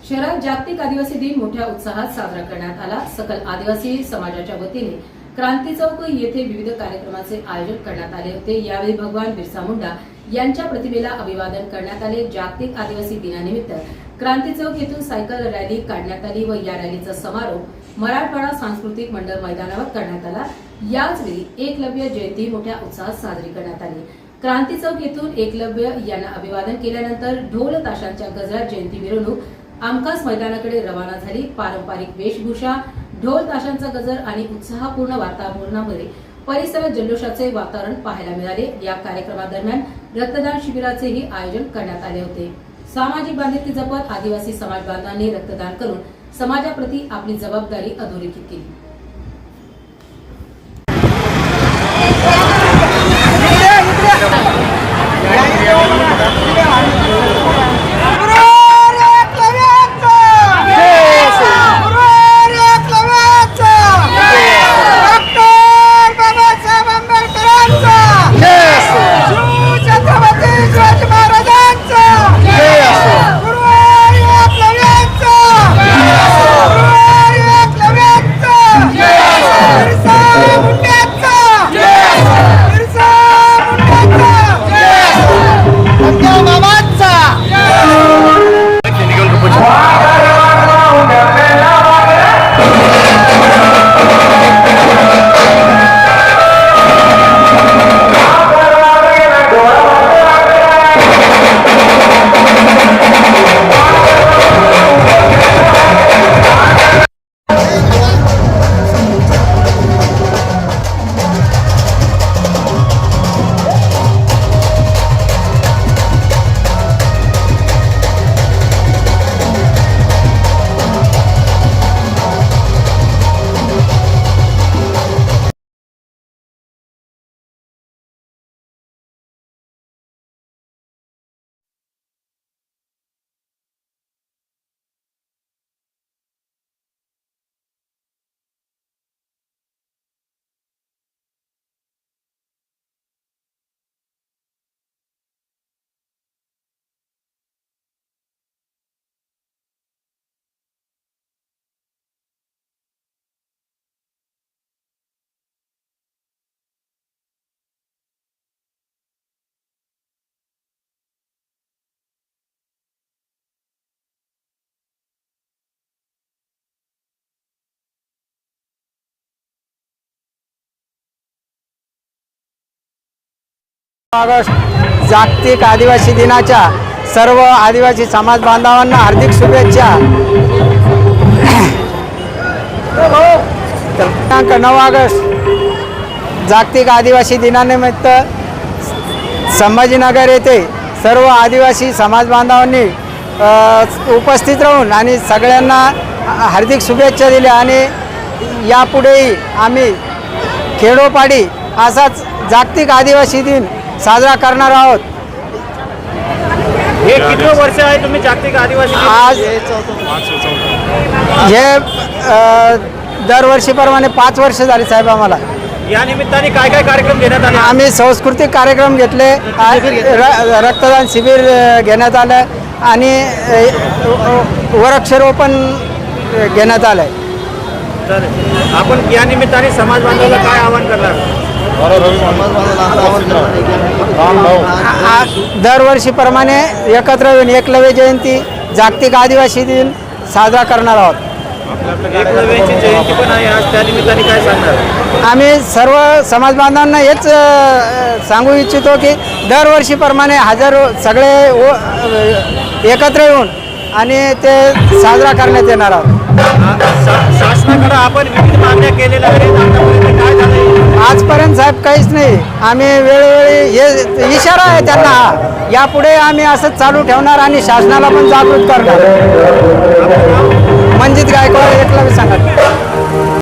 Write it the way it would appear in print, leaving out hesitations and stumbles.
शहरात जागतिक आदिवासी दिन मोठ्या उत्साहात साजरा करण्यात आला। सकल आदिवासी समाजाच्या वतीने क्रांती चौक येथे विविध कार्यक्रमाचे आयोजन करण्यात आले होते। यावेळी भगवान बिरसा मुंडा यांच्या प्रतिमेला अभिवादन करण्यात आले। जागतिक आदिवासी दिनानिमित्त क्रांती चौक येथून सायकल रॅली काढण्यात आली व या रॅलीचा समारोप मराठवाडा सांस्कृतिक मंडळ मैदानावर करण्यात आला। याचवेळी एकलव्य जयंती मोठ्या उत्साहात साजरी करण्यात आली। क्रांती चौक येथून एकलव्य यांना अभिवादन केल्यानंतर ढोल ताशांच्या गजरात जयंती मिरवणूक आमकास मैदानाकडे रवाना झाली। पारंपरिक वेशभूषा, ढोल ताशांचा गजर आणि उत्साहपूर्ण वातावरणामध्ये परिसरात जल्लोषाचे वातावरण पाहायला मिळाले। या कार्यक्रमादरम्यान रक्तदान शिबिराचेही आयोजन करण्यात आले होते। सामाजिक बांधिलकी जपत आदिवासी समाज बांधवांनी रक्तदान करून समाजाप्रती आपली जबाबदारी अधोरेखित केली। ऑगस्ट जागतिक आदिवासी दिनाच्या सर्व आदिवासी समाज बांधवांना हार्दिक शुभेच्छा। दिनांक 9 ऑगस्ट जागतिक आदिवासी दिनानिमित्त संभाजीनगर येथे सर्व आदिवासी समाज बांधवांनी उपस्थित राहून आणि सगळ्यांना हार्दिक शुभेच्छा दिल्या आणि यापुढेही आम्ही खेडोपाडी असाच जागतिक आदिवासी दिन साजरा करणार आहोत। हे किती वर्ष आहे तुम्ही जागतिक आदिवासी दिन? आज हे दरवर्षीप्रमाणे 5 वर्ष झाली साहेब आम्हाला। या निमित्ताने काय काय कार्यक्रम घेण्यात आले? आम्ही सांस्कृतिक कार्यक्रम घेतले, रक्तदान शिबिर घेण्यात आलं आणि वृक्षारोपण घेण्यात आलं। तर आपण या निमित्ताने समाज बांधवाला काय आवाहन करणार? दरवर्षीप्रमाणे एकत्र येऊन एकलव्य जयंती जागतिक आदिवासी दिन साजरा करणार आहोत। एकलव्याची जयंती पण आहे आज, त्या निमित्ताने काय सांगणार? आम्ही सर्व समाज बांधवांना हेच सांगू इच्छितो की दरवर्षीप्रमाणे हजारो सगळे एकत्र येऊन आणि ते साजरा करण्यात येणार आहोत। शासनाकडे आपण विविध मागण्या केलेल्या आहेत, आतापर्यंत काय झालंय? आजपर्यंत साहेब काहीच नाही। आम्ही वेळोवेळी हे इशारा आहे त्यांना, यापुढे आम्ही असंच चालू ठेवणार आणि शासनाला पण जागृत करणार। मंजित गायकवाड, एकलव्य संघटना।